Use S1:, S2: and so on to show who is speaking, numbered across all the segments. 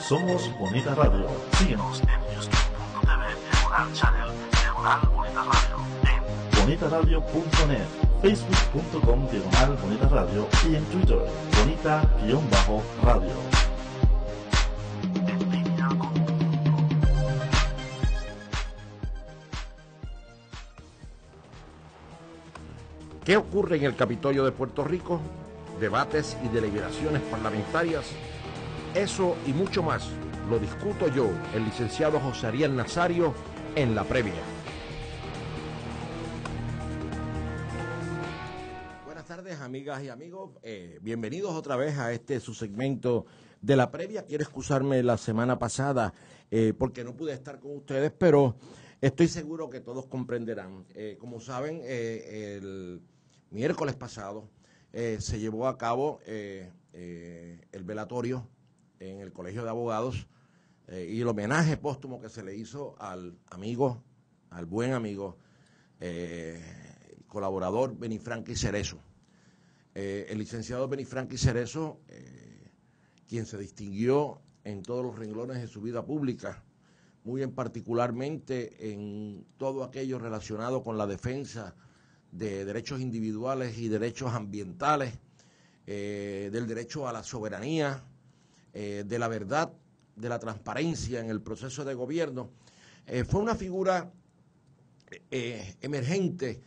S1: Somos Bonita Radio. Síguenos en youtube.tv Diagonal Channel Diagonal Bonita Radio, en bonitaradio.net, facebook.com Diagonal Bonita Radio y en Twitter Bonita-Radio. En línea con tu mundo.
S2: ¿Qué ocurre en el Capitolio de Puerto Rico? Debates y deliberaciones parlamentarias. Eso y mucho más lo discuto yo, el licenciado José Ariel Nazario, en La Previa. Buenas tardes, amigas y amigos. Bienvenidos otra vez a su segmento de La Previa. Quiero excusarme la semana pasada porque no pude estar con ustedes, pero estoy seguro que todos comprenderán. Como saben, el miércoles pasado se llevó a cabo el velatorio en el Colegio de Abogados y el homenaje póstumo que se le hizo al amigo, al buen amigo, colaborador Benifranqui Cerezo. El licenciado Benifranqui Cerezo, quien se distinguió en todos los renglones de su vida pública, muy en particularmente en todo aquello relacionado con la defensa de derechos individuales y derechos ambientales, del derecho a la soberanía, de la verdad, de la transparencia en el proceso de gobierno. Fue una figura emergente,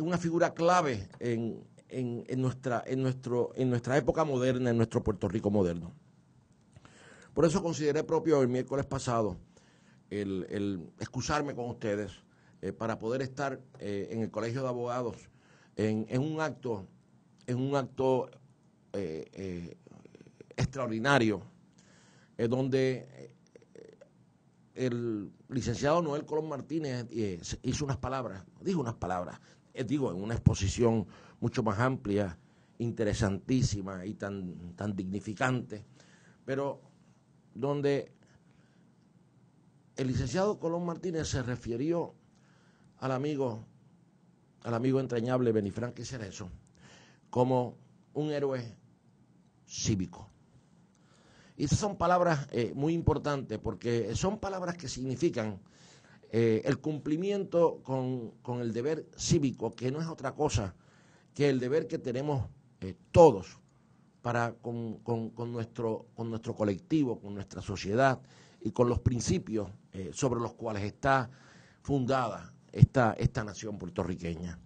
S2: una figura clave en nuestra época moderna, en nuestro Puerto Rico moderno. Por eso consideré propio el miércoles pasado el excusarme con ustedes para poder estar en el Colegio de Abogados en un acto extraordinario, donde el licenciado Noel Colón Martínez dijo unas palabras, en una exposición mucho más amplia, interesantísima y tan dignificante, pero donde el licenciado Colón Martínez se refirió al amigo entrañable Benifranqui Cerezo como un héroe cívico. Y esas son palabras muy importantes porque son palabras que significan el cumplimiento con el deber cívico, que no es otra cosa que el deber que tenemos todos para con nuestro colectivo, con nuestra sociedad y con los principios sobre los cuales está fundada esta nación puertorriqueña.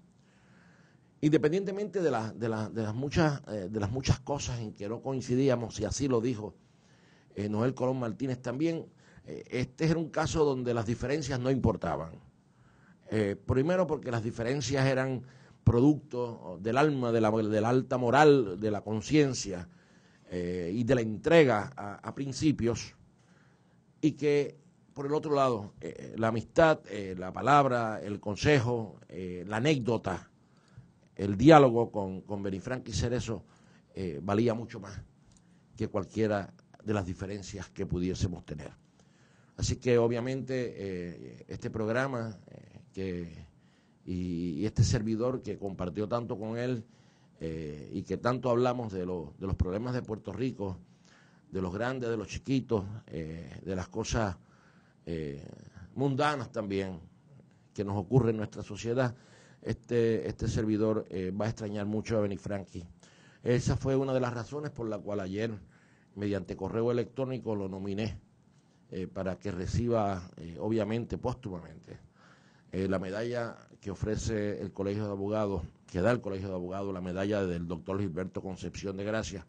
S2: Independientemente de las muchas cosas en que no coincidíamos, y así lo dijo Noel Colón Martínez también, este era un caso donde las diferencias no importaban. Primero porque las diferencias eran producto del alma, de la alta moral, de la conciencia y de la entrega a principios, y que por el otro lado la amistad, la palabra, el consejo, la anécdota, el diálogo con Benifranqui Cerezo valía mucho más que cualquiera de las diferencias que pudiésemos tener. Así que obviamente este programa y este servidor que compartió tanto con él y que tanto hablamos de los problemas de Puerto Rico, de los grandes, de los chiquitos, de las cosas mundanas también que nos ocurren en nuestra sociedad, este servidor va a extrañar mucho a Benifranqui. Esa fue una de las razones por la cual ayer, mediante correo electrónico, lo nominé para que reciba, obviamente, póstumamente, la medalla que ofrece el Colegio de Abogados, que da el Colegio de Abogados, la medalla del doctor Gilberto Concepción de Gracia,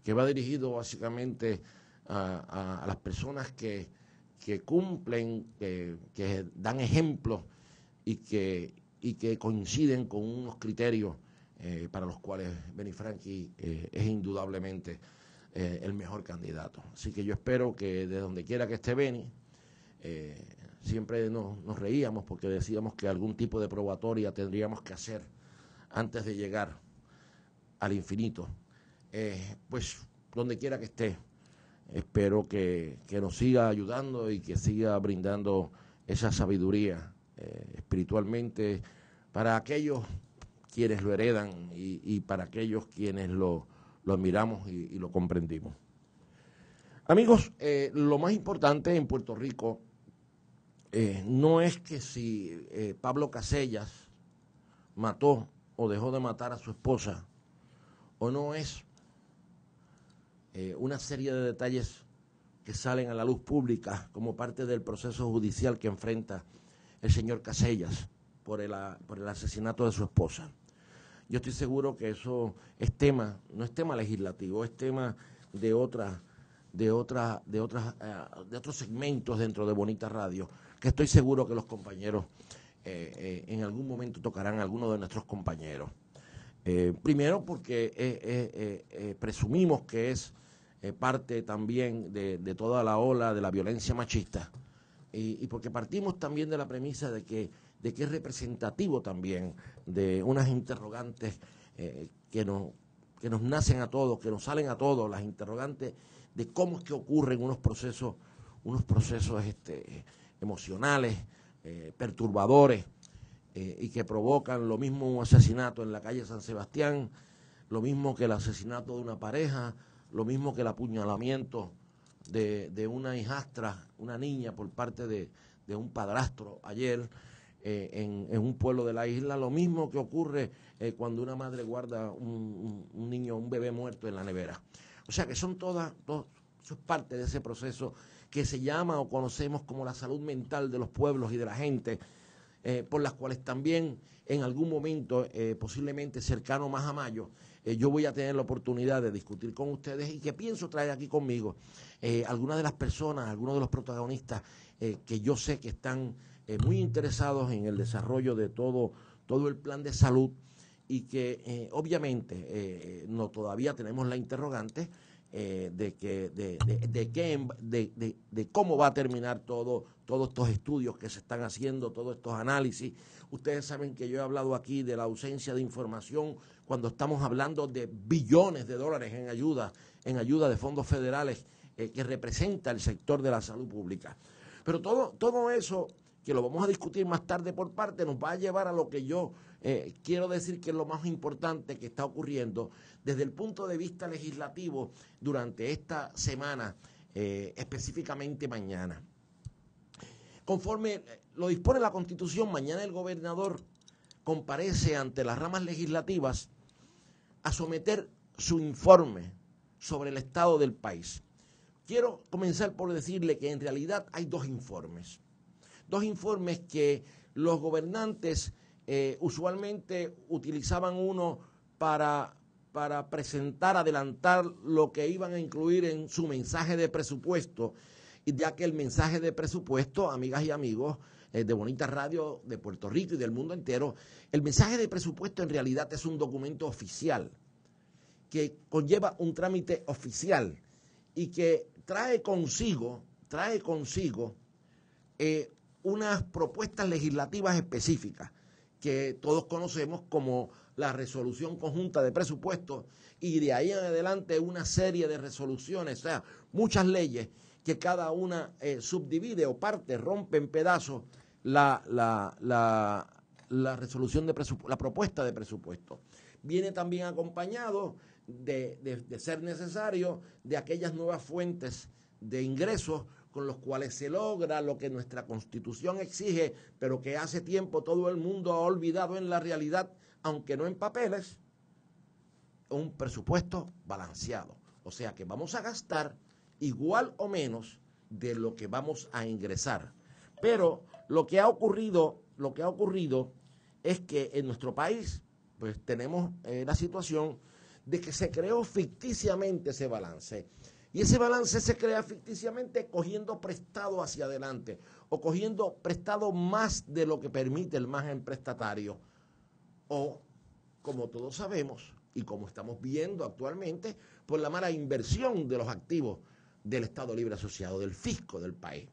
S2: que va dirigido básicamente a las personas que cumplen, que dan ejemplos y que coinciden con unos criterios para los cuales Benifranqui es indudablemente el mejor candidato. Así que yo espero que de donde quiera que esté Beni, siempre nos reíamos porque decíamos que algún tipo de probatoria tendríamos que hacer antes de llegar al infinito. Pues donde quiera que esté, espero que nos siga ayudando y que siga brindando esa sabiduría espiritualmente para aquellos quienes lo heredan y para aquellos quienes lo admiramos y lo comprendimos. Amigos, lo más importante en Puerto Rico no es que si Pablo Casellas mató o dejó de matar a su esposa, o no es una serie de detalles que salen a la luz pública como parte del proceso judicial que enfrenta el señor Casellas por el asesinato de su esposa. Yo estoy seguro que eso es tema, no es tema legislativo, es tema de otros segmentos dentro de Bonita Radio, que estoy seguro que los compañeros en algún momento tocarán a algunos de nuestros compañeros. Primero porque presumimos que es parte también de toda la ola de la violencia machista y porque partimos también de la premisa de que es representativo también de unas interrogantes que nos nacen a todos, que nos salen a todos, las interrogantes de cómo es que ocurren unos procesos emocionales, perturbadores, y que provocan lo mismo un asesinato en la calle San Sebastián, lo mismo que el asesinato de una pareja, lo mismo que el apuñalamiento de una hijastra, una niña, por parte de un padrastro ayer en un pueblo de la isla, lo mismo que ocurre cuando una madre guarda un niño, un bebé muerto en la nevera. O sea que son eso es parte de ese proceso que se llama o conocemos como la salud mental de los pueblos y de la gente, por las cuales también en algún momento, posiblemente cercano más a mayo, yo voy a tener la oportunidad de discutir con ustedes y que pienso traer aquí conmigo algunas de las personas, algunos de los protagonistas que yo sé que están muy interesados en el desarrollo de todo el plan de salud y que obviamente no todavía tenemos la interrogante de cómo va a terminar todos estos estudios que se están haciendo, todos estos análisis. Ustedes saben que yo he hablado aquí de la ausencia de información cuando estamos hablando de billones de dólares en ayuda de fondos federales que representa el sector de la salud pública. Pero todo eso, que lo vamos a discutir más tarde por parte, nos va a llevar a lo que yo quiero decir que es lo más importante que está ocurriendo desde el punto de vista legislativo durante esta semana, específicamente mañana. Conforme lo dispone la Constitución, mañana el gobernador comparece ante las ramas legislativas a someter su informe sobre el estado del país. Quiero comenzar por decirle que en realidad hay dos informes que los gobernantes usualmente utilizaban uno para presentar, adelantar lo que iban a incluir en su mensaje de presupuesto, y ya que el mensaje de presupuesto, amigas y amigos de Bonita Radio de Puerto Rico y del mundo entero, el mensaje de presupuesto en realidad es un documento oficial que conlleva un trámite oficial y que trae consigo unas propuestas legislativas específicas que todos conocemos como la resolución conjunta de presupuestos, y de ahí en adelante una serie de resoluciones, o sea, muchas leyes que cada una subdivide o parte, rompe en pedazos la resolución de la propuesta de presupuesto. Viene también acompañado de ser necesario de aquellas nuevas fuentes de ingresos con los cuales se logra lo que nuestra Constitución exige, pero que hace tiempo todo el mundo ha olvidado en la realidad, aunque no en papeles, un presupuesto balanceado. O sea que vamos a gastar igual o menos de lo que vamos a ingresar. Pero lo que ha ocurrido es que en nuestro país pues tenemos la situación de que se creó ficticiamente ese balance. Y ese balance se crea ficticiamente cogiendo prestado hacia adelante o cogiendo prestado más de lo que permite el margen prestatario. O, como todos sabemos y como estamos viendo actualmente, por la mala inversión de los activos del Estado Libre Asociado, del fisco del país.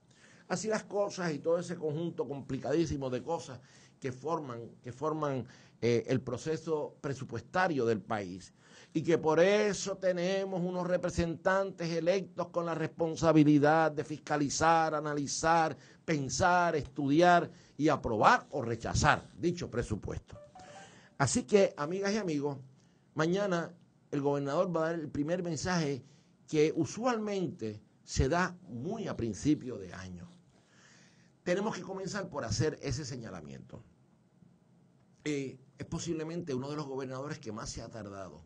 S2: Así las cosas y todo ese conjunto complicadísimo de cosas que forman el proceso presupuestario del país. Y que por eso tenemos unos representantes electos con la responsabilidad de fiscalizar, analizar, pensar, estudiar y aprobar o rechazar dicho presupuesto. Así que, amigas y amigos, mañana el gobernador va a dar el primer mensaje que usualmente se da muy a principio de año. Tenemos que comenzar por hacer ese señalamiento. Es posiblemente uno de los gobernadores que más se ha tardado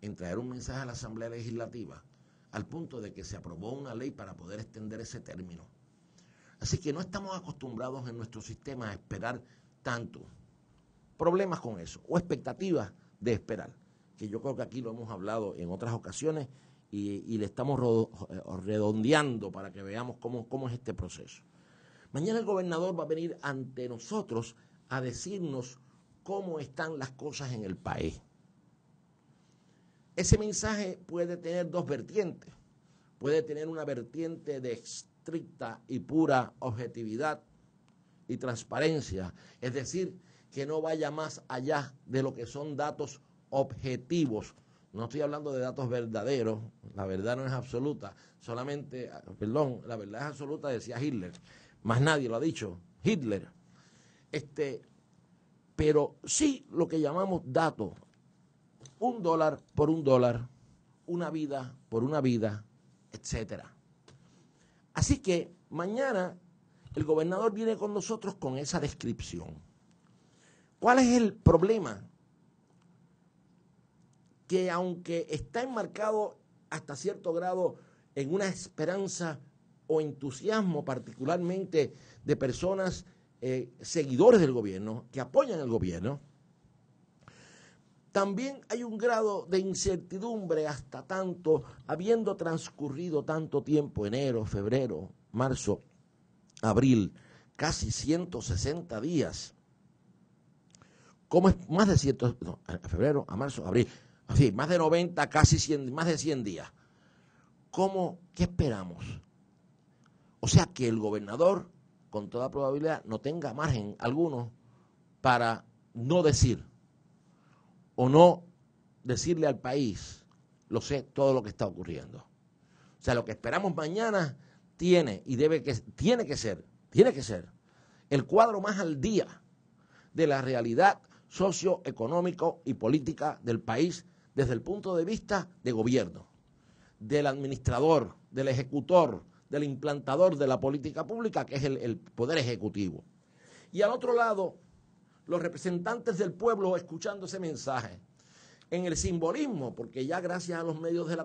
S2: en traer un mensaje a la Asamblea Legislativa, al punto de que se aprobó una ley para poder extender ese término. Así que no estamos acostumbrados en nuestro sistema a esperar tanto. Problemas con eso, o expectativas de esperar, que yo creo que aquí lo hemos hablado en otras ocasiones y le estamos redondeando para que veamos cómo es este proceso. Mañana el gobernador va a venir ante nosotros a decirnos cómo están las cosas en el país. Ese mensaje puede tener dos vertientes. Puede tener una vertiente de estricta y pura objetividad y transparencia, es decir, que no vaya más allá de lo que son datos objetivos. No estoy hablando de datos verdaderos, la verdad no es absoluta, la verdad es absoluta, decía Hitler, más nadie lo ha dicho, Hitler. Pero sí lo que llamamos datos, $1 por $1, una vida por una vida, etcétera. Así que mañana el gobernador viene con nosotros con esa descripción. ¿Cuál es el problema? Que aunque está enmarcado hasta cierto grado en una esperanza o entusiasmo particularmente de personas seguidores del gobierno, que apoyan al gobierno, también hay un grado de incertidumbre hasta tanto, habiendo transcurrido tanto tiempo, enero, febrero, marzo, abril, casi 160 días. ¿Cómo es? Más de 100, no, febrero, a marzo, abril, así, más de 90, casi 100, más de 100 días. ¿Qué esperamos? O sea que el gobernador, con toda probabilidad, no tenga margen alguno para no decir o no decirle al país, lo sé, todo lo que está ocurriendo. O sea, lo que esperamos mañana tiene que ser el cuadro más al día de la realidad socioeconómico y política del país desde el punto de vista de gobierno, del administrador, del ejecutor, del implantador de la política pública, que es el Poder Ejecutivo. Y al otro lado, los representantes del pueblo escuchando ese mensaje, en el simbolismo, porque ya gracias a los medios de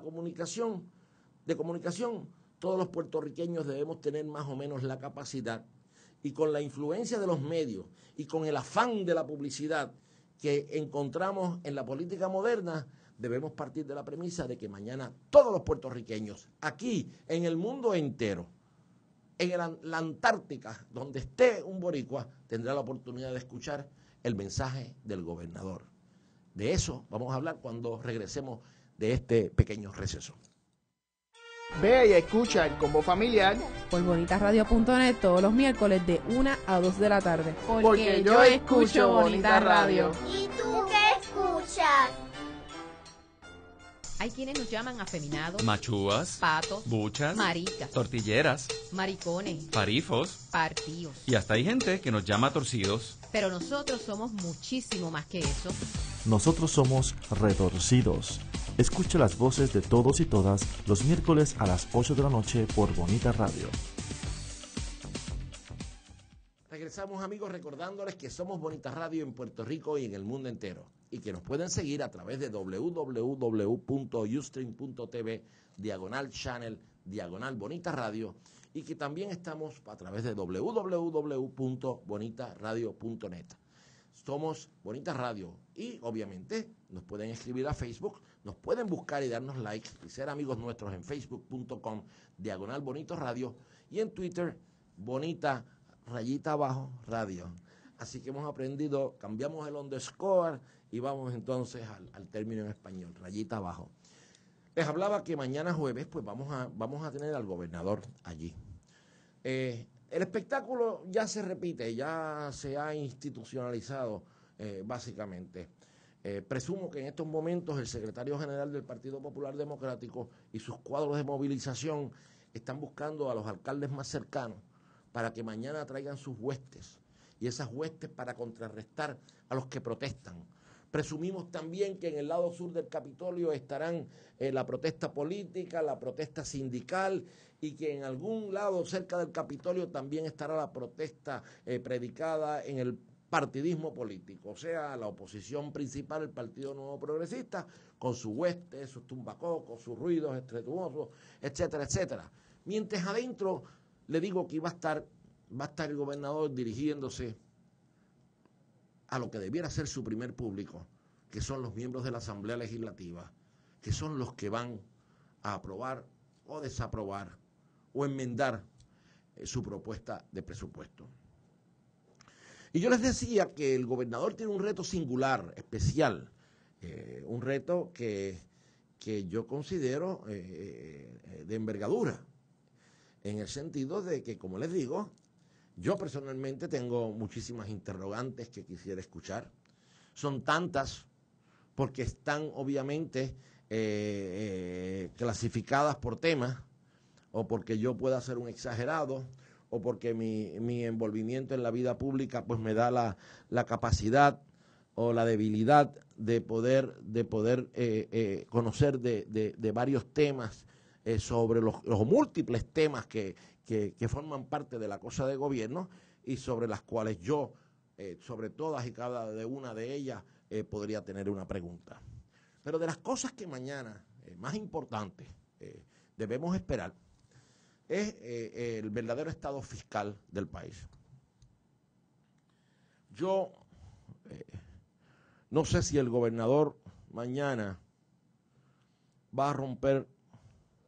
S2: comunicación, todos los puertorriqueños debemos tener más o menos la capacidad, y con la influencia de los medios y con el afán de la publicidad que encontramos en la política moderna, debemos partir de la premisa de que mañana todos los puertorriqueños, aquí, en el mundo entero, en la Antártica, donde esté un boricua, tendrá la oportunidad de escuchar el mensaje del gobernador. De eso vamos a hablar cuando regresemos de este pequeño receso.
S3: Ve y escucha el Combo Familiar
S4: por bonitasradio.net todos los miércoles de 1 a 2 de la tarde.
S3: Porque yo escucho Bonita Radio.
S5: ¿Y tú qué escuchas?
S6: Hay quienes nos llaman afeminados,
S7: machúas,
S6: patos,
S7: buchas,
S6: maricas,
S7: tortilleras,
S6: maricones,
S7: parifos,
S6: partíos.
S7: Y hasta hay gente que nos llama torcidos.
S6: Pero nosotros somos muchísimo más que eso.
S1: Nosotros somos retorcidos. Escucha las voces de todos y todas los miércoles a las 8 de la noche por Bonita Radio.
S2: Regresamos, amigos, recordándoles que somos Bonita Radio en Puerto Rico y en el mundo entero, y que nos pueden seguir a través de www.ustream.tv/channel /Bonita Radio, y que también estamos a través de www.bonitaradio.net. Somos Bonita Radio, y obviamente nos pueden escribir a Facebook, nos pueden buscar y darnos like y ser amigos nuestros en facebook.com/Bonito Radio, y en Twitter Bonita_Radio. Así que hemos aprendido, cambiamos el underscore y vamos entonces al término en español, rayita abajo. Les hablaba que mañana jueves pues vamos a tener al gobernador allí. El espectáculo ya se repite, ya se ha institucionalizado básicamente. Presumo que en estos momentos el secretario general del Partido Popular Democrático y sus cuadros de movilización están buscando a los alcaldes más cercanos para que mañana traigan sus huestes, y esas huestes para contrarrestar a los que protestan, Presumimos también que en el lado sur del Capitolio estarán la protesta política, la protesta sindical, y que en algún lado cerca del Capitolio también estará la protesta predicada en el partidismo político, o sea, la oposición principal, el Partido Nuevo Progresista, con su hueste, sus tumbacocos, sus ruidos estretuosos, etcétera, etcétera. Mientras adentro, le digo que va a estar el gobernador dirigiéndose a lo que debiera ser su primer público, que son los miembros de la Asamblea Legislativa, que son los que van a aprobar o desaprobar o enmendar su propuesta de presupuesto. Y yo les decía que el gobernador tiene un reto singular, especial, un reto que yo considero de envergadura, en el sentido de que, como les digo, yo personalmente tengo muchísimas interrogantes que quisiera escuchar. Son tantas porque están obviamente clasificadas por temas, o porque yo pueda ser un exagerado, o porque mi envolvimiento en la vida pública pues me da la capacidad o la debilidad de poder conocer de varios temas sobre los múltiples temas que forman parte de la cosa de gobierno y sobre las cuales yo, sobre todas y cada una de ellas, podría tener una pregunta. Pero de las cosas que mañana, más importantes, debemos esperar, es el verdadero estado fiscal del país. Yo no sé si el gobernador mañana va a romper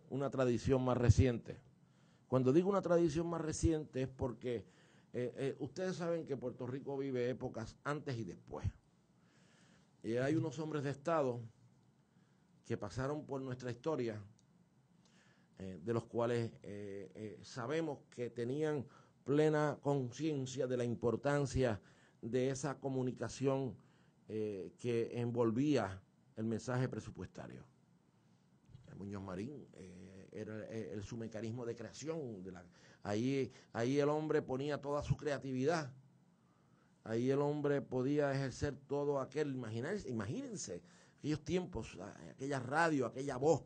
S2: una tradición más reciente. Cuando digo una tradición más reciente es porque ustedes saben que Puerto Rico vive épocas antes y después. Y hay unos hombres de Estado que pasaron por nuestra historia, de los cuales sabemos que tenían plena conciencia de la importancia de esa comunicación que envolvía el mensaje presupuestario. Muñoz Marín era su mecanismo de creación. Ahí el hombre ponía toda su creatividad. Ahí el hombre podía ejercer todo aquel, imagínense aquellos tiempos, aquella radio, aquella voz,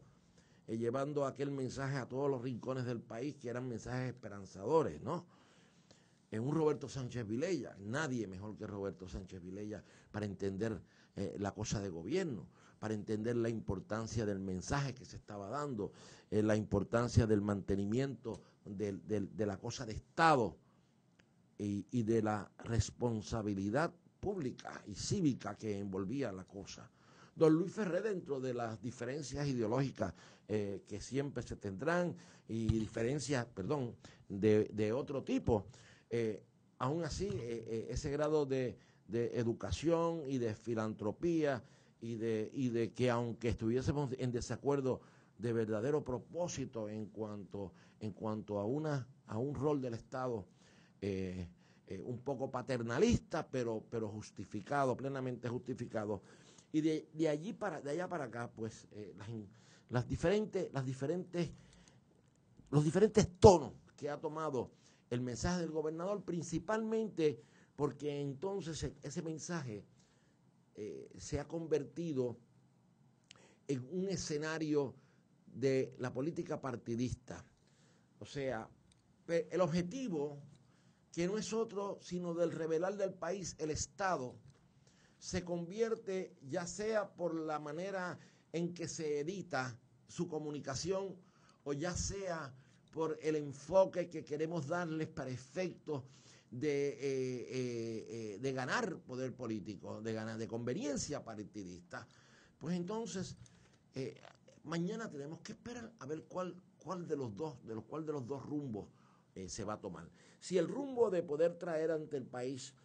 S2: llevando aquel mensaje a todos los rincones del país, que eran mensajes esperanzadores, ¿no? Un Roberto Sánchez Vilella, nadie mejor que Roberto Sánchez Vilella para entender la cosa de gobierno, para entender la importancia del mensaje que se estaba dando, la importancia del mantenimiento de la cosa de Estado y de la responsabilidad pública y cívica que envolvía la cosa. Don Luis Ferré, dentro de las diferencias ideológicas que siempre se tendrán, y diferencias, de otro tipo, aún así ese grado de educación y de filantropía y de que, aunque estuviésemos en desacuerdo, de verdadero propósito en cuanto a un rol del Estado un poco paternalista, pero justificado, plenamente justificado. Y de allá para acá, pues los diferentes tonos que ha tomado el mensaje del gobernador, principalmente porque entonces ese mensaje se ha convertido en un escenario de la política partidista. O sea, el objetivo, que no es otro sino del revelar del país el Estado, se convierte, ya sea por la manera en que se edita su comunicación, o ya sea por el enfoque que queremos darles para efectos de ganar poder político, de conveniencia partidista. Pues entonces, mañana tenemos que esperar a ver cuál de los dos rumbos se va a tomar. Si el rumbo de poder traer ante el país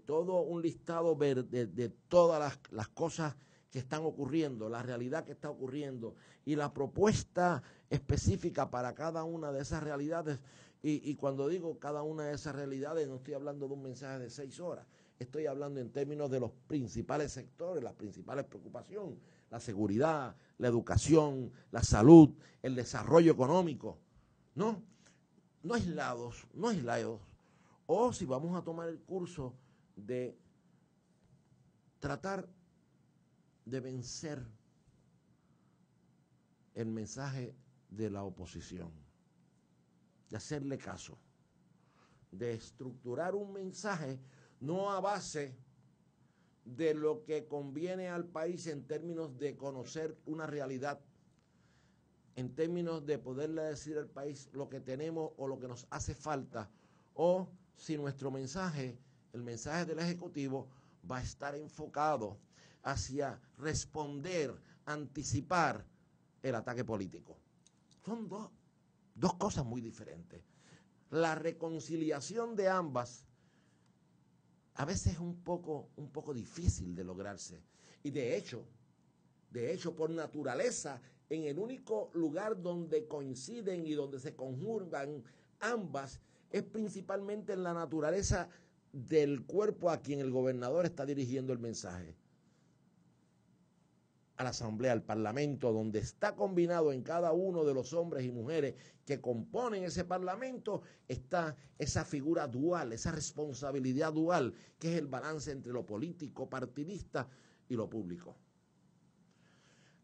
S2: todo un listado de todas las cosas que están ocurriendo, la realidad que está ocurriendo y la propuesta específica para cada una de esas realidades, y cuando digo cada una de esas realidades no estoy hablando de un mensaje de 6 horas, estoy hablando en términos de los principales sectores, las principales preocupaciones, la seguridad, la educación, la salud, el desarrollo económico, no aislados, o si vamos a tomar el curso de tratar de vencer el mensaje de la oposición, de hacerle caso, de estructurar un mensaje no a base de lo que conviene al país en términos de conocer una realidad, en términos de poderle decir al país lo que tenemos o lo que nos hace falta, o si nuestro mensaje, el mensaje del Ejecutivo, va a estar enfocado hacia responder, anticipar el ataque político. Son dos cosas muy diferentes. La reconciliación de ambas a veces es un poco difícil de lograrse. Y de hecho, por naturaleza, en el único lugar donde coinciden y donde se conjugan ambas es principalmente en la naturaleza del cuerpo a quien el gobernador está dirigiendo el mensaje. A la Asamblea, al Parlamento, donde está combinado en cada uno de los hombres y mujeres que componen ese Parlamento, está esa figura dual, esa responsabilidad dual, que es el balance entre lo político, partidista y lo público.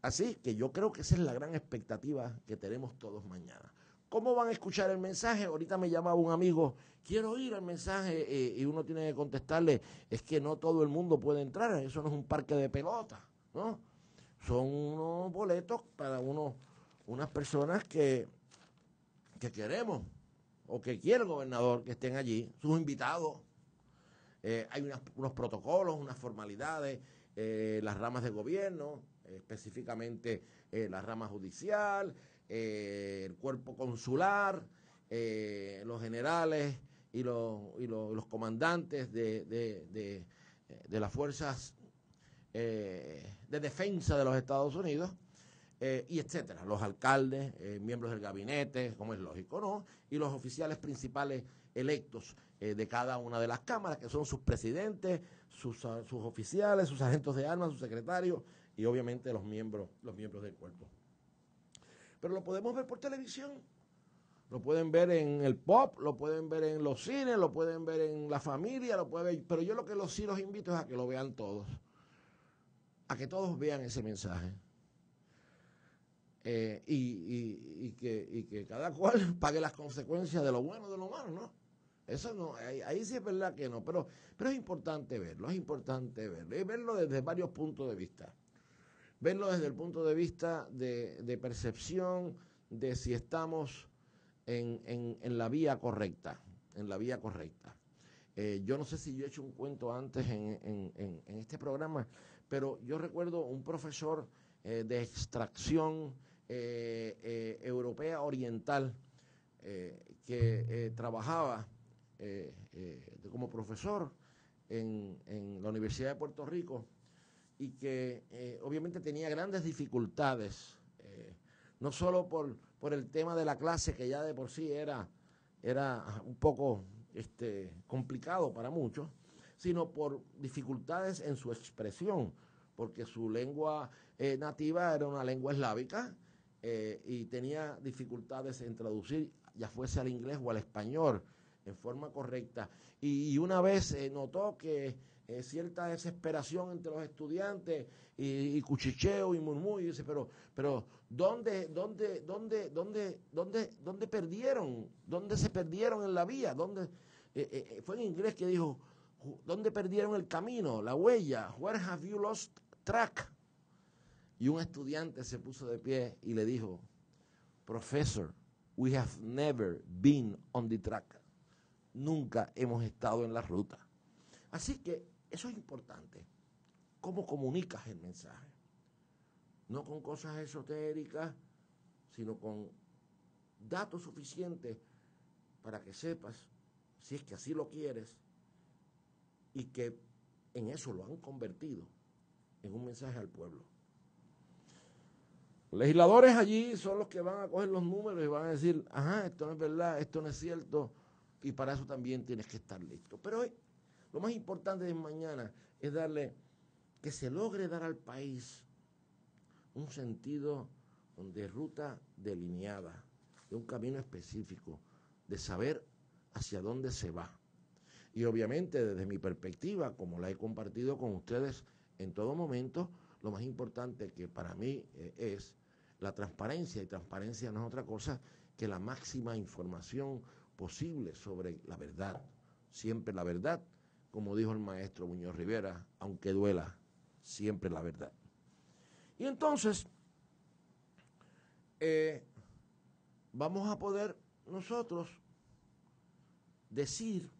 S2: Así que yo creo que esa es la gran expectativa que tenemos todos mañana. ¿Cómo van a escuchar el mensaje? Ahorita me llamaba un amigo, quiero oír el mensaje, y uno tiene que contestarle, es que no todo el mundo puede entrar, eso no es un parque de pelota, ¿no? Son unos boletos para unas personas que queremos o que quiere el gobernador que estén allí, sus invitados. Hay unos protocolos, unas formalidades, las ramas de gobierno, específicamente la rama judicial, el cuerpo consular, los generales y los comandantes de las fuerzas de defensa de los Estados Unidos, y etcétera, los alcaldes, miembros del gabinete, como es lógico, ¿no? Y los oficiales principales electos de cada una de las cámaras, que son sus presidentes, sus oficiales, sus agentes de armas, sus secretarios y obviamente los miembros del cuerpo. Pero lo podemos ver por televisión, lo pueden ver en el pop, lo pueden ver en los cines, lo pueden ver en la familia, lo pueden ver, pero yo lo que sí los invito es a que lo vean todos, a que todos vean ese mensaje. Y que cada cual pague las consecuencias de lo bueno y de lo malo, ¿no? Eso no, ahí sí es verdad que no, pero es importante verlo, y verlo desde varios puntos de vista. Verlo desde el punto de vista de percepción de si estamos en la vía correcta, yo no sé si yo he hecho un cuento antes en este programa, pero yo recuerdo un profesor de extracción europea oriental que trabajaba como profesor en la Universidad de Puerto Rico y que obviamente tenía grandes dificultades, no solo por el tema de la clase, que ya de por sí era un poco complicado para muchos, sino por dificultades en su expresión, porque su lengua nativa era una lengua eslávica, y tenía dificultades en traducir, ya fuese al inglés o al español, en forma correcta. Y una vez notó que cierta desesperación entre los estudiantes y cuchicheo y murmullo, y dice, pero ¿dónde perdieron? ¿Dónde se perdieron en la vía? Fue en inglés que dijo, ¿dónde perdieron el camino, la huella? Where have you lost track? Y un estudiante se puso de pie y le dijo, Professor, we have never been on the track. Nunca hemos estado en la ruta. Así que eso es importante. ¿Cómo comunicas el mensaje? No con cosas esotéricas, sino con datos suficientes para que sepas, si es que así lo quieres, y que en eso lo han convertido en un mensaje al pueblo. Los legisladores allí son los que van a coger los números y van a decir, ajá, esto no es verdad, esto no es cierto, y para eso también tienes que estar listo. Pero hoy, lo más importante de mañana es que se logre dar al país un sentido de ruta delineada, de un camino específico, de saber hacia dónde se va. Y obviamente desde mi perspectiva, como la he compartido con ustedes en todo momento, lo más importante que para mí es la transparencia, y transparencia no es otra cosa que la máxima información posible sobre la verdad, siempre la verdad, como dijo el maestro Muñoz Rivera, aunque duela, siempre la verdad. Y entonces, vamos a poder nosotros decir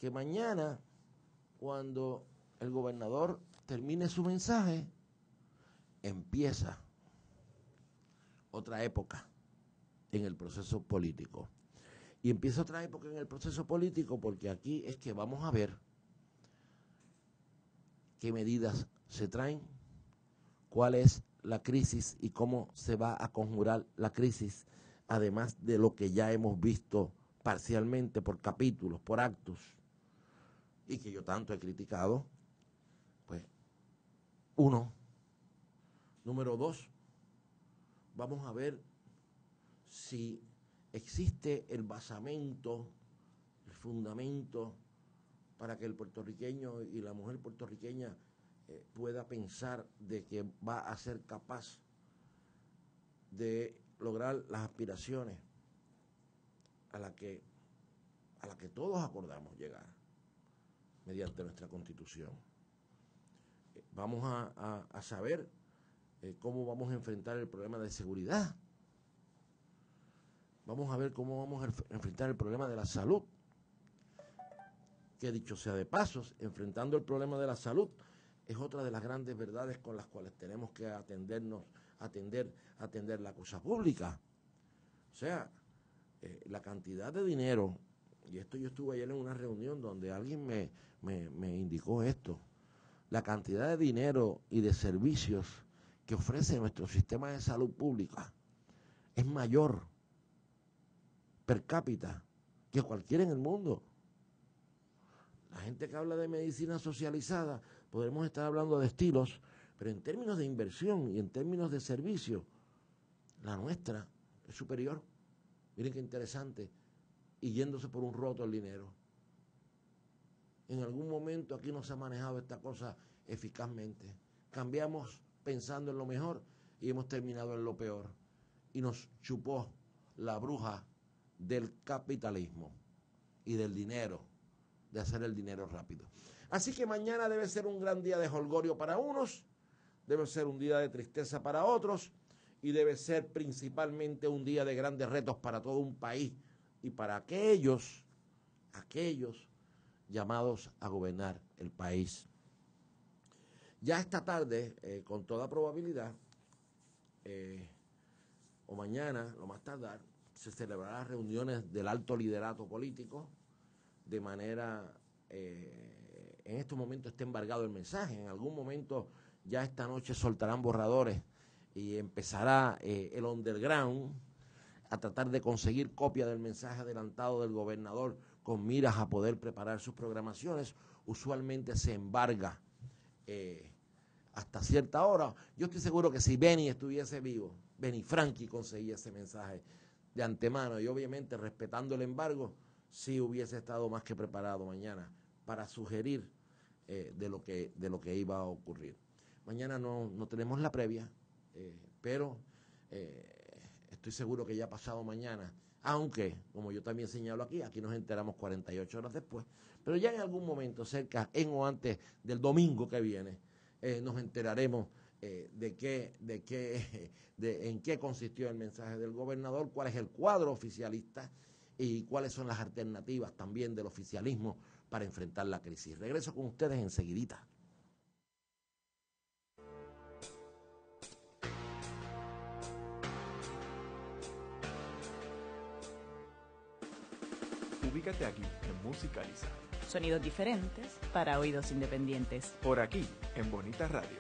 S2: que mañana, cuando el gobernador termine su mensaje, empieza otra época en el proceso político. Y empieza otra época en el proceso político porque aquí es que vamos a ver qué medidas se traen, cuál es la crisis y cómo se va a conjurar la crisis, además de lo que ya hemos visto parcialmente por capítulos, por actos, y que yo tanto he criticado. Pues, uno. Número dos, vamos a ver si existe el basamento, el fundamento para que el puertorriqueño y la mujer puertorriqueña pueda pensar de que va a ser capaz de lograr las aspiraciones a la que todos acordamos llegar mediante nuestra Constitución. Vamos a saber cómo vamos a enfrentar el problema de seguridad. Vamos a ver cómo vamos a enfrentar el problema de la salud. Que dicho sea de pasos, enfrentando el problema de la salud es otra de las grandes verdades con las cuales tenemos que atender la cosa pública. O sea, la cantidad de dinero, y esto yo estuve ayer en una reunión donde alguien me indicó esto, la cantidad de dinero y de servicios que ofrece nuestro sistema de salud pública es mayor per cápita que cualquiera en el mundo. La gente que habla de medicina socializada, podremos estar hablando de estilos, pero en términos de inversión y en términos de servicio, la nuestra es superior. Miren qué interesante, y yéndose por un roto el dinero. En algún momento aquí no se ha manejado esta cosa eficazmente. Cambiamos pensando en lo mejor y hemos terminado en lo peor. Y nos chupó la bruja del capitalismo y del dinero, de hacer el dinero rápido. Así que mañana debe ser un gran día de jolgorio para unos, debe ser un día de tristeza para otros, y debe ser principalmente un día de grandes retos para todo un país y para aquellos llamados a gobernar el país. Ya esta tarde, con toda probabilidad, o mañana, lo más tardar, se celebrarán reuniones del alto liderato político, de manera, en estos momentos está embargado el mensaje, en algún momento ya esta noche soltarán borradores y empezará el underground a tratar de conseguir copia del mensaje adelantado del gobernador con miras a poder preparar sus programaciones. Usualmente se embarga hasta cierta hora. Yo estoy seguro que si Benny estuviese vivo, Benny Franchi conseguía ese mensaje de antemano y obviamente respetando el embargo, sí hubiese estado más que preparado mañana para sugerir de lo que iba a ocurrir. Mañana no tenemos la previa, pero estoy seguro que ya pasado mañana, aunque, como yo también señalo aquí nos enteramos 48 horas después, pero ya en algún momento, cerca, en o antes del domingo que viene, nos enteraremos en qué consistió el mensaje del gobernador, cuál es el cuadro oficialista y cuáles son las alternativas también del oficialismo para enfrentar la crisis. Regreso con ustedes enseguidita.
S8: Ubícate aquí en Musicaliza.
S9: Sonidos diferentes para oídos independientes.
S8: Por aquí, en Bonita Radio.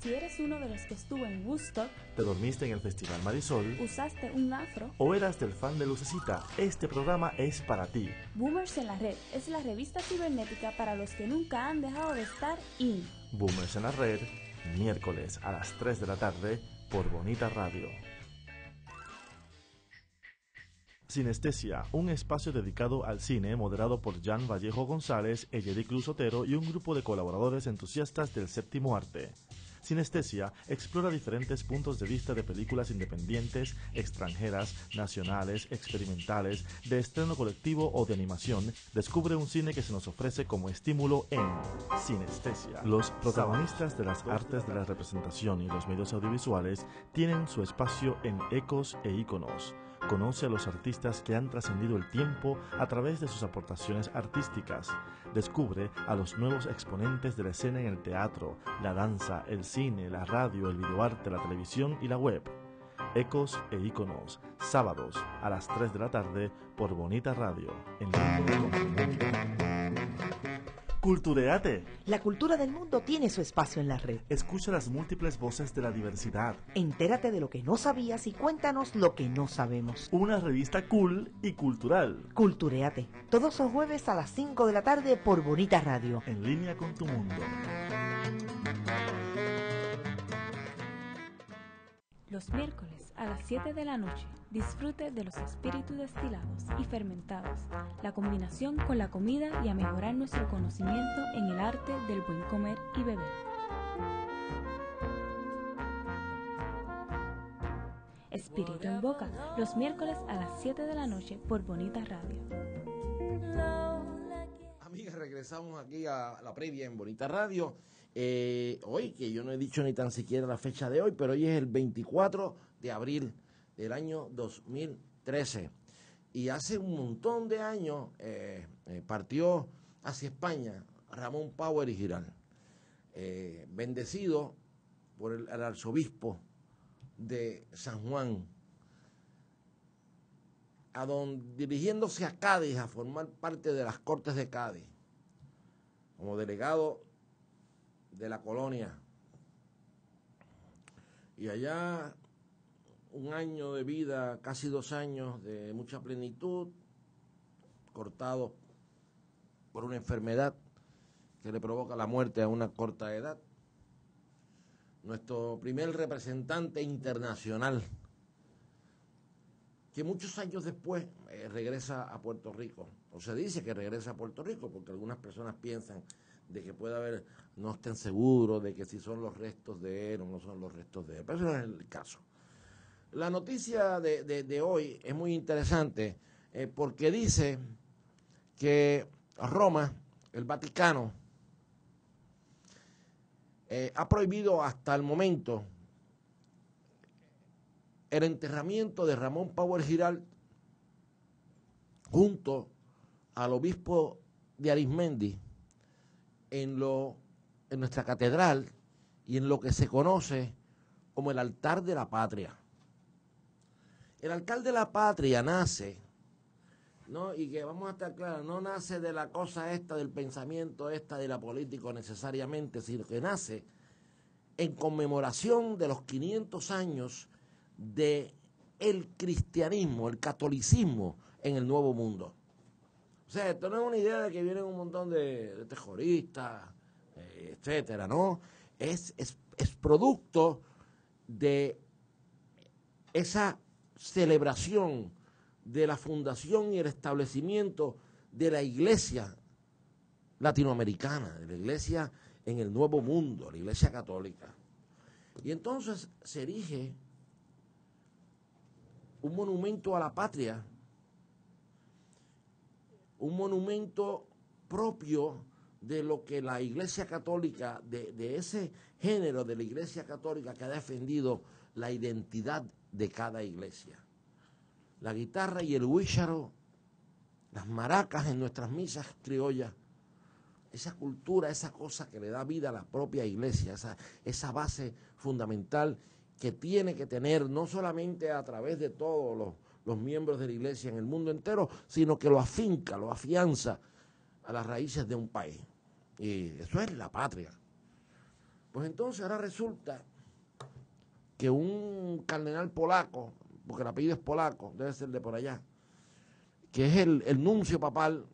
S10: Si eres uno de los que estuvo en Woodstock,
S1: ¿te dormiste en el Festival Marisol?
S10: ¿usaste un afro?
S1: ¿O eras del fan de Lucecita? Este programa es para ti.
S10: Boomers en la Red es la revista cibernética para los que nunca han dejado de estar in.
S1: Boomers en la Red, miércoles a las 3 de la tarde por Bonita Radio. Sinestesia, un espacio dedicado al cine moderado por Jan Vallejo González, Eyeri Cruz Otero y un grupo de colaboradores entusiastas del séptimo arte. Sinestesia explora diferentes puntos de vista de películas independientes, extranjeras, nacionales, experimentales, de estreno colectivo o de animación. Descubre un cine que se nos ofrece como estímulo en Sinestesia. Los protagonistas de las artes de la representación y los medios audiovisuales tienen su espacio en Ecos e Íconos. Conoce a los artistas que han trascendido el tiempo a través de sus aportaciones artísticas. Descubre a los nuevos exponentes de la escena en el teatro, la danza, el cine, la radio, el videoarte, la televisión y la web. Ecos e Íconos, sábados a las 3 de la tarde por Bonita Radio, en Cultureate.
S11: La cultura del mundo tiene su espacio en la red.
S1: Escucha las múltiples voces de la diversidad.
S11: Entérate de lo que no sabías y cuéntanos lo que no sabemos.
S1: Una revista cool y cultural.
S11: Cultureate. Todos los jueves a las 5 de la tarde por Bonita Radio.
S1: En línea con tu mundo.
S10: Los miércoles a las 7 de la noche, disfrute de los espíritus destilados y fermentados, la combinación con la comida y a mejorar nuestro conocimiento en el arte del buen comer y beber. Espíritu en Boca, los miércoles a las 7 de la noche por Bonita Radio.
S2: Amigas, regresamos aquí a la previa en Bonita Radio. Hoy, que yo no he dicho ni tan siquiera la fecha de hoy, pero hoy es el 24 de abril del año 2013. Y hace un montón de años partió hacia España Ramón Power y Giral, bendecido por el arzobispo de San Juan, dirigiéndose a Cádiz a formar parte de las Cortes de Cádiz, como delegado de la colonia. Y allá un año de vida, casi 2 años de mucha plenitud, cortado por una enfermedad que le provoca la muerte a una corta edad. Nuestro primer representante internacional, que muchos años después regresa a Puerto Rico, o se dice que regresa a Puerto Rico, porque algunas personas piensan de que puede haber, no estén seguros de que si son los restos de él o no son los restos de él, pero eso no es el caso. La noticia de hoy es muy interesante porque dice que Roma, el Vaticano, ha prohibido hasta el momento el enterramiento de Ramón Power Giral junto al obispo de Arismendi en nuestra catedral y en lo que se conoce como el altar de la patria. El altar de la patria nace, ¿no? Y que vamos a estar claros, no nace de la cosa esta, del pensamiento esta, de la política necesariamente, sino que nace en conmemoración de los 500 años de el cristianismo, el catolicismo en el Nuevo Mundo. O sea, esto no es una idea de que vienen un montón de terroristas, etcétera, ¿no? Es producto de esa celebración de la fundación y el establecimiento de la iglesia latinoamericana, de la iglesia en el Nuevo Mundo, la iglesia católica. Y entonces se erige un monumento a la patria, un monumento propio de lo que la Iglesia Católica, de ese género de la Iglesia Católica que ha defendido la identidad de cada iglesia. La guitarra y el huícharo, las maracas en nuestras misas criollas, esa cultura, esa cosa que le da vida a la propia iglesia, esa base fundamental que tiene que tener no solamente a través de todos los miembros de la iglesia en el mundo entero, sino que lo afinca, lo afianza a las raíces de un país. Y eso es la patria. Pues entonces ahora resulta que un cardenal polaco, porque el apellido es polaco, debe ser de por allá, que es el nuncio papal,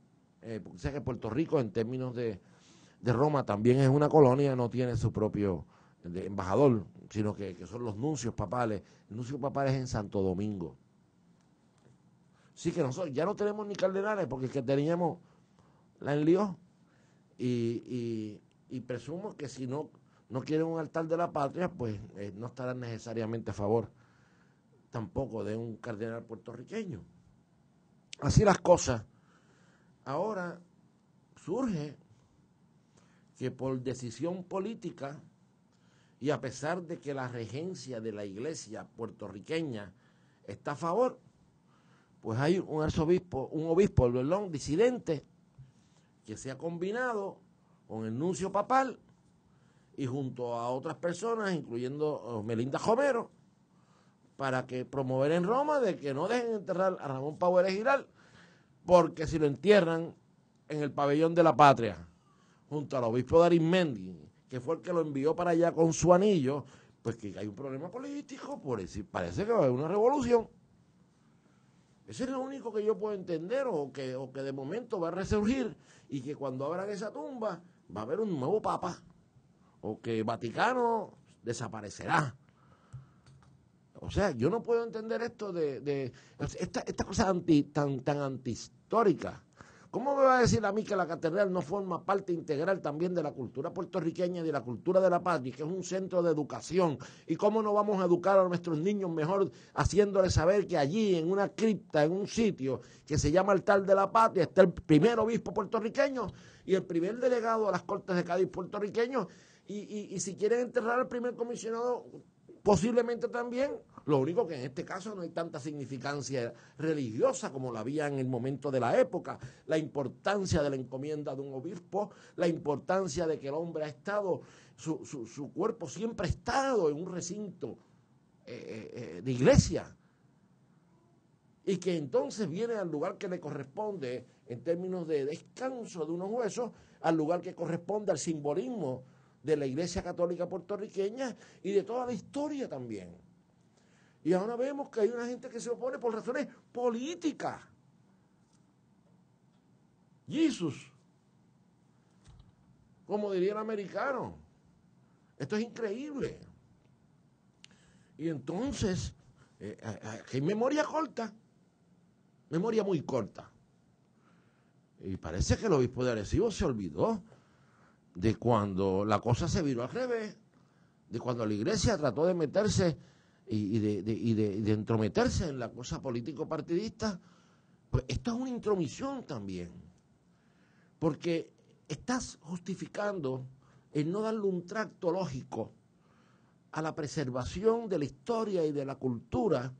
S2: porque sé que Puerto Rico en términos de Roma también es una colonia, no tiene su propio embajador, sino que son los nuncios papales. El nuncio papal es en Santo Domingo. Sí que nosotros ya no tenemos ni cardenales porque el que teníamos la enlió y presumo que si no quieren un altar de la patria, pues no estarán necesariamente a favor tampoco de un cardenal puertorriqueño. Así las cosas. Ahora surge que por decisión política y a pesar de que la regencia de la iglesia puertorriqueña está a favor, pues hay un obispo disidente que se ha combinado con el nuncio papal y junto a otras personas, incluyendo Melinda Romero, para que promover en Roma de que no dejen enterrar a Ramón Pauer Giral, porque si lo entierran en el pabellón de la patria, junto al obispo de Arismendi, que fue el que lo envió para allá con su anillo, pues que hay un problema político, por decir, parece que va a haber una revolución. Eso es lo único que yo puedo entender, o que de momento va a resurgir, y que cuando abran esa tumba va a haber un nuevo papa, o que Vaticano desaparecerá. O sea, yo no puedo entender esto de esta cosa tan antihistórica. ¿Cómo me va a decir a mí que la catedral no forma parte integral también de la cultura puertorriqueña y de la cultura de la patria, que es un centro de educación? ¿Y cómo no vamos a educar a nuestros niños mejor haciéndoles saber que allí, en una cripta, en un sitio que se llama Altar de la Patria, está el primer obispo puertorriqueño y el primer delegado a las Cortes de Cádiz puertorriqueño? Y si quieren enterrar al primer comisionado, posiblemente también. Lo único que en este caso no hay tanta significancia religiosa como la había en el momento de la época, la importancia de la encomienda de un obispo, la importancia de que el hombre ha estado, su cuerpo siempre ha estado en un recinto de iglesia, y que entonces viene al lugar que le corresponde en términos de descanso de unos huesos, al lugar que corresponde al simbolismo de la Iglesia Católica puertorriqueña y de toda la historia también. Y ahora vemos que hay una gente que se opone por razones políticas. Jesús, como diría el americano. Esto es increíble. Y entonces, hay memoria corta, memoria muy corta. Y parece que el obispo de Arecibo se olvidó de cuando la cosa se viró al revés, de cuando la iglesia trató de meterse y de entrometerse en la cosa político-partidista. Pues esto es una intromisión también, porque estás justificando el no darle un tracto lógico a la preservación de la historia y de la cultura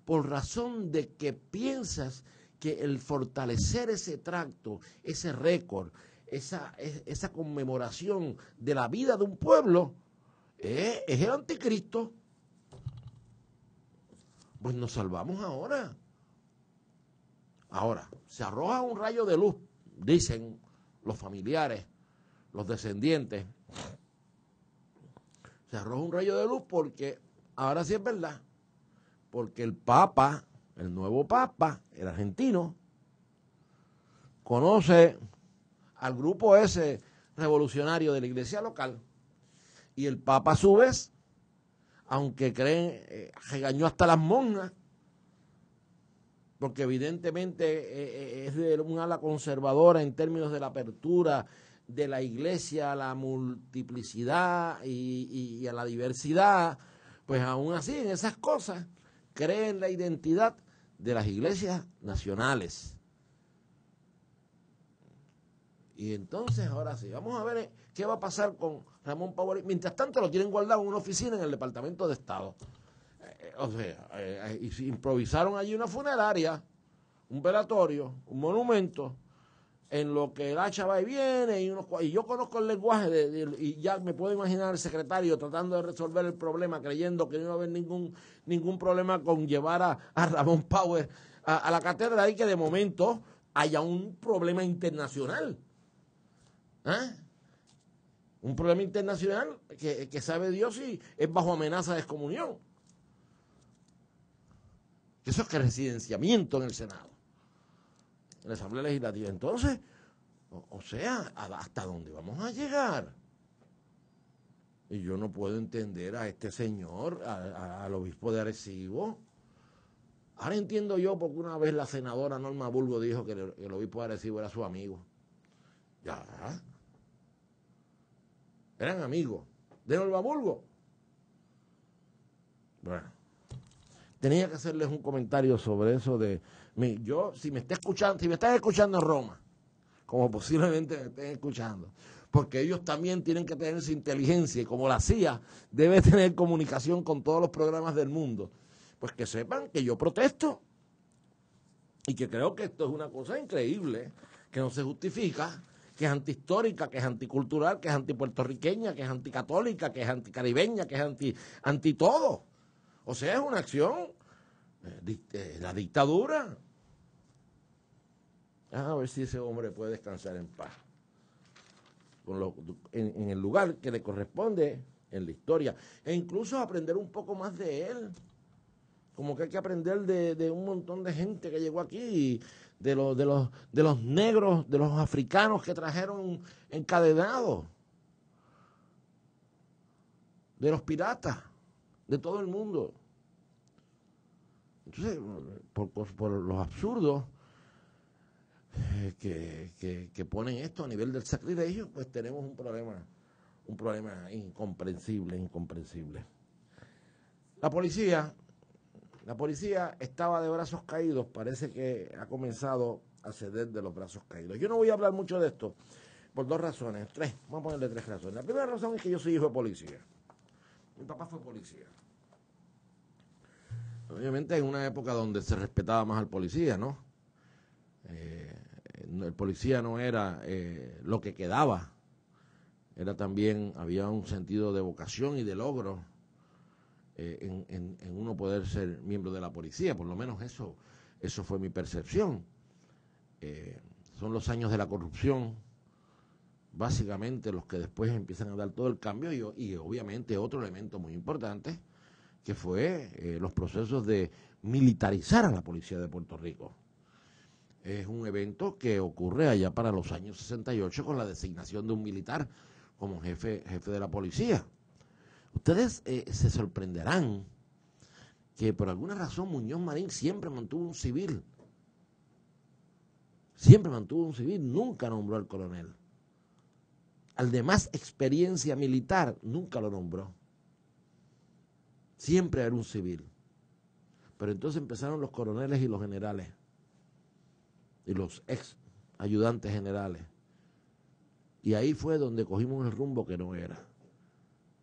S2: por razón de que piensas que el fortalecer ese tracto, ese récord, esa conmemoración de la vida de un pueblo es el anticristo. Pues nos salvamos ahora. Ahora, se arroja un rayo de luz, dicen los familiares, los descendientes. Se arroja un rayo de luz porque, ahora sí es verdad, porque el Papa, el nuevo Papa, el argentino, conoce al grupo ese revolucionario de la iglesia local, y el Papa a su vez, aunque creen, regañó hasta las monjas, porque evidentemente es de un ala conservadora en términos de la apertura de la iglesia a la multiplicidad y a la diversidad. Pues aún así, en esas cosas, creen la identidad de las iglesias nacionales. Y entonces, ahora sí, vamos a ver qué va a pasar con Ramón Pauer. Mientras tanto, lo tienen guardado en una oficina en el Departamento de Estado. Y improvisaron allí una funeraria, un velatorio, un monumento, en lo que el hacha va y viene, y yo conozco el lenguaje, y ya me puedo imaginar al secretario tratando de resolver el problema, creyendo que no iba a haber ningún problema con llevar a Ramón Pauer a la catedral, y que de momento haya un problema internacional. Un problema internacional que sabe Dios si es bajo amenaza de excomunión. Eso es que residenciamiento en el Senado, en la Asamblea Legislativa. Entonces, o sea, ¿hasta dónde vamos a llegar? Y yo no puedo entender a este señor, al obispo de Arecibo, Ahora entiendo yo porque una vez la senadora Norma Burgos dijo que el obispo de Arecibo era su amigo. Ya. Eran amigos de Norma Burgos. Bueno, tenía que hacerles un comentario sobre eso de yo, si me estás escuchando en Roma, como posiblemente me estén escuchando, porque ellos también tienen que tener su inteligencia y como la CIA debe tener comunicación con todos los programas del mundo, pues que sepan que yo protesto y que creo que esto es una cosa increíble, que no se justifica, que es antihistórica, que es anticultural, que es antipuertorriqueña, que es anticatólica, que es anticaribeña, que es anti todo. O sea, es una acción, la dictadura. A ver si ese hombre puede descansar en paz. En el lugar que le corresponde en la historia. E incluso aprender un poco más de él. Como que hay que aprender de un montón de gente que llegó aquí, de los negros, de los africanos que trajeron encadenados, de los piratas, de todo el mundo. Entonces, por los absurdos que ponen esto a nivel del sacrilegio, pues tenemos un problema incomprensible. La policía estaba de brazos caídos, parece que ha comenzado a ceder de los brazos caídos. Yo no voy a hablar mucho de esto por dos razones, vamos a ponerle tres razones. La primera razón es que yo soy hijo de policía. Mi papá fue policía. Obviamente en una época donde se respetaba más al policía, ¿no? El policía no era lo que quedaba, era también, había un sentido de vocación y de logro en uno poder ser miembro de la policía, por lo menos eso fue mi percepción. Son los años de la corrupción, básicamente los que después empiezan a dar todo el cambio y obviamente otro elemento muy importante, que fue los procesos de militarizar a la policía de Puerto Rico. Es un evento que ocurre allá para los años 68 con la designación de un militar como jefe de la policía. Ustedes se sorprenderán que por alguna razón Muñoz Marín siempre mantuvo un civil. Nunca nombró al coronel. Al de más experiencia militar, nunca lo nombró. Siempre era un civil. Pero entonces empezaron los coroneles y los generales. Y los ex ayudantes generales. Y ahí fue donde cogimos el rumbo que no era.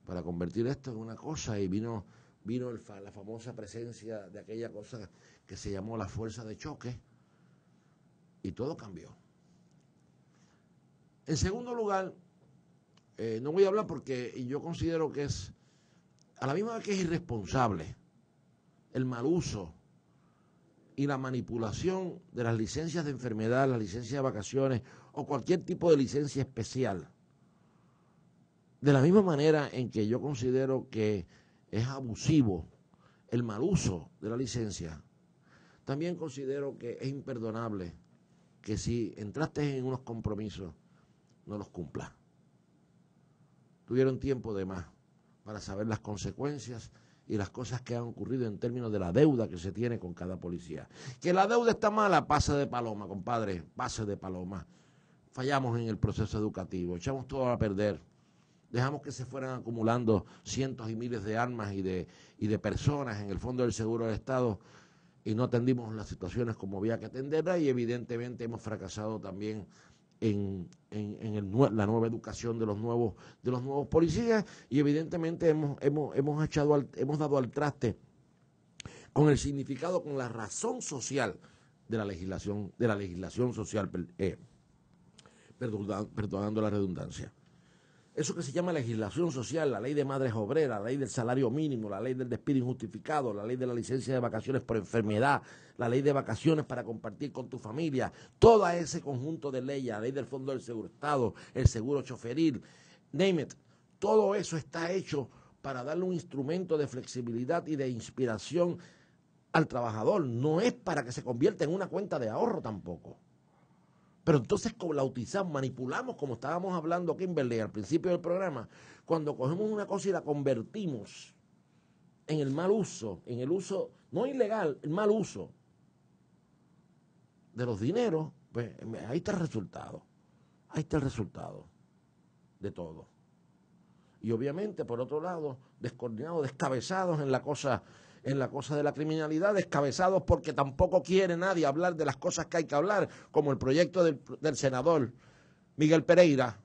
S2: Para convertir esto en una cosa y vino la famosa presencia de aquella cosa que se llamó la fuerza de choque y todo cambió. En segundo lugar, no voy a hablar porque yo considero que es, a la misma vez que es irresponsable, el mal uso y la manipulación de las licencias de enfermedad, las licencias de vacaciones o cualquier tipo de licencia especial. De la misma manera en que yo considero que es abusivo el mal uso de la licencia, también considero que es imperdonable que si entraste en unos compromisos, no los cumplas. Tuvieron tiempo de más para saber las consecuencias y las cosas que han ocurrido en términos de la deuda que se tiene con cada policía. Que la deuda está mala, pase de paloma, compadre, pase de paloma. Fallamos en el proceso educativo, echamos todo a perder. Dejamos que se fueran acumulando cientos y miles de armas y de personas en el fondo del seguro del Estado y no atendimos las situaciones como había que atenderlas y evidentemente hemos fracasado también en la nueva educación de los nuevos policías y evidentemente hemos dado al traste con el significado, con la razón social de la legislación social, perdonando la redundancia. Eso que se llama legislación social, la ley de madres obreras, la ley del salario mínimo, la ley del despido injustificado, la ley de la licencia de vacaciones por enfermedad, la ley de vacaciones para compartir con tu familia, todo ese conjunto de leyes, la ley del Fondo del Seguro Estado, el seguro choferil, name it, todo eso está hecho para darle un instrumento de flexibilidad y de inspiración al trabajador, no es para que se convierta en una cuenta de ahorro tampoco. Pero entonces la utilizamos, manipulamos, como estábamos hablando Kimberly al principio del programa, cuando cogemos una cosa y la convertimos en el mal uso, en el uso no ilegal, el mal uso de los dineros, pues ahí está el resultado. Ahí está el resultado de todo. Y obviamente, por otro lado, descoordinados, descabezados en la cosa de la criminalidad, descabezados porque tampoco quiere nadie hablar de las cosas que hay que hablar, como el proyecto del senador Miguel Pereira.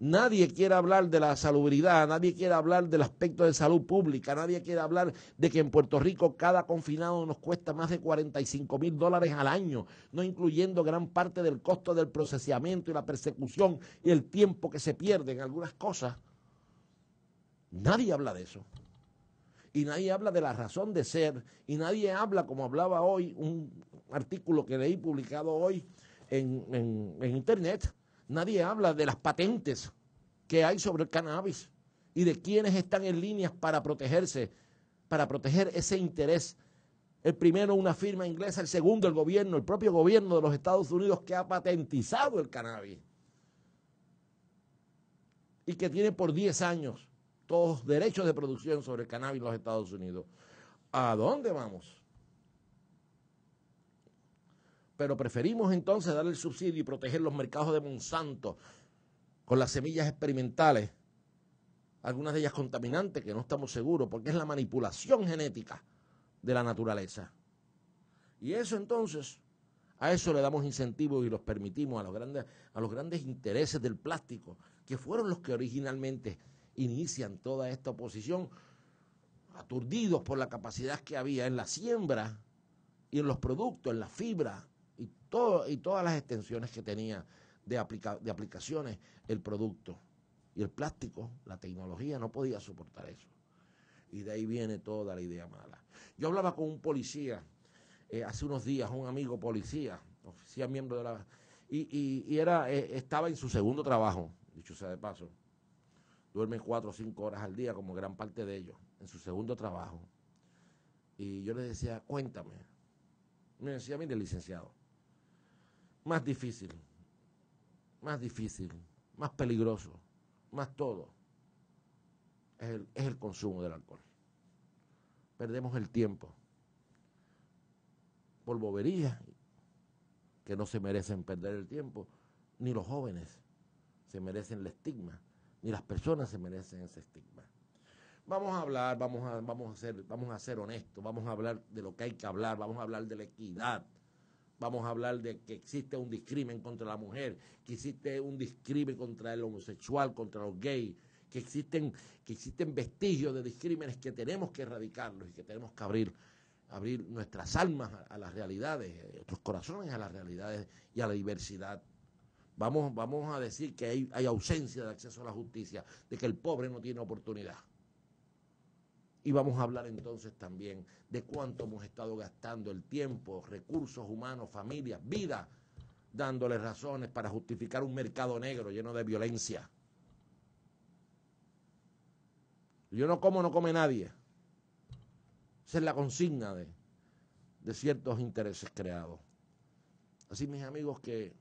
S2: Nadie quiere hablar de la salubridad, nadie quiere hablar del aspecto de salud pública, nadie quiere hablar de que en Puerto Rico cada confinado nos cuesta más de $45,000 al año, no incluyendo gran parte del costo del procesamiento y la persecución y el tiempo que se pierde en algunas cosas. Nadie habla de eso. Y nadie habla de la razón de ser, y nadie habla, como hablaba hoy, un artículo que leí publicado hoy en internet, nadie habla de las patentes que hay sobre el cannabis y de quienes están en líneas para protegerse, para proteger ese interés. El primero, una firma inglesa; el segundo, el gobierno, el propio gobierno de los Estados Unidos, que ha patentizado el cannabis y que tiene por 10 años todos los derechos de producción sobre el cannabis en los Estados Unidos. ¿A dónde vamos? Pero preferimos entonces darle el subsidio y proteger los mercados de Monsanto con las semillas experimentales, algunas de ellas contaminantes, que no estamos seguros, porque es la manipulación genética de la naturaleza. Y eso entonces, a eso le damos incentivos y los permitimos a los grandes intereses del plástico, que fueron los que originalmente inician toda esta oposición, aturdidos por la capacidad que había en la siembra y en los productos, en la fibra y todas las extensiones que tenía de aplicaciones el producto. Y el plástico, la tecnología, no podía soportar eso. Y de ahí viene toda la idea mala. Yo hablaba con un policía hace unos días, un amigo policía, oficial miembro de la... estaba en su segundo trabajo, dicho sea de paso. Duerme 4 o 5 horas al día, como gran parte de ellos, en su segundo trabajo. Y yo le decía, cuéntame. Me decía, mire, licenciado, más difícil, más peligroso, más todo, es el consumo del alcohol. Perdemos el tiempo por boberías que no se merecen perder el tiempo, ni los jóvenes se merecen el estigma, ni las personas se merecen ese estigma. Vamos a hablar, vamos a ser honestos, vamos a hablar de lo que hay que hablar, vamos a hablar de la equidad, vamos a hablar de que existe un discrimen contra la mujer, que existe un discrimen contra el homosexual, contra los gays, que existen vestigios de discrímenes que tenemos que erradicarlos y que tenemos que abrir nuestras almas a las realidades, nuestros corazones a las realidades y a la diversidad. Vamos a decir que hay ausencia de acceso a la justicia, de que el pobre no tiene oportunidad. Y vamos a hablar entonces también de cuánto hemos estado gastando el tiempo, recursos humanos, familias, vida, dándole razones para justificar un mercado negro lleno de violencia. Yo no como, no come nadie. Esa es la consigna de ciertos intereses creados. Así, mis amigos, que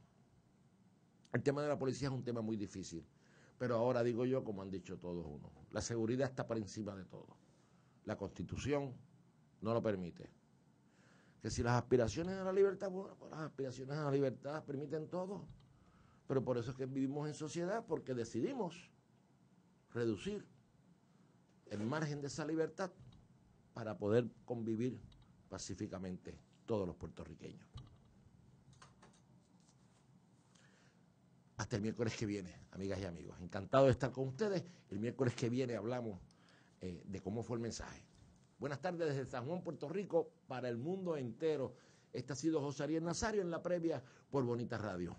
S2: el tema de la policía es un tema muy difícil, pero ahora digo yo, como han dicho todos uno, la seguridad está por encima de todo. La Constitución no lo permite. Que si las aspiraciones a la libertad, bueno, pues las aspiraciones a la libertad permiten todo, pero por eso es que vivimos en sociedad, porque decidimos reducir el margen de esa libertad para poder convivir pacíficamente todos los puertorriqueños. Hasta el miércoles que viene, amigas y amigos. Encantado de estar con ustedes. El miércoles que viene hablamos de cómo fue el mensaje. Buenas tardes desde San Juan, Puerto Rico, para el mundo entero. Este ha sido José Ariel Nazario en la previa por Bonita Radio.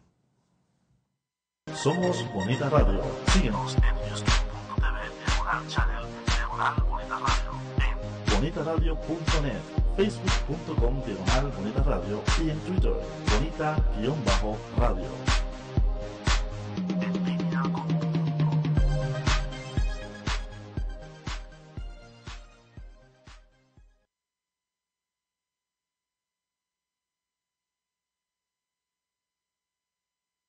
S1: Somos Bonita Radio. Síguenos en youtube.tv, Diagonal Channel, Diagonal Bonita Radio, en bonitaradio.net, facebook.com, Diagonal Bonita Radio, y en Twitter, Bonita-Radio.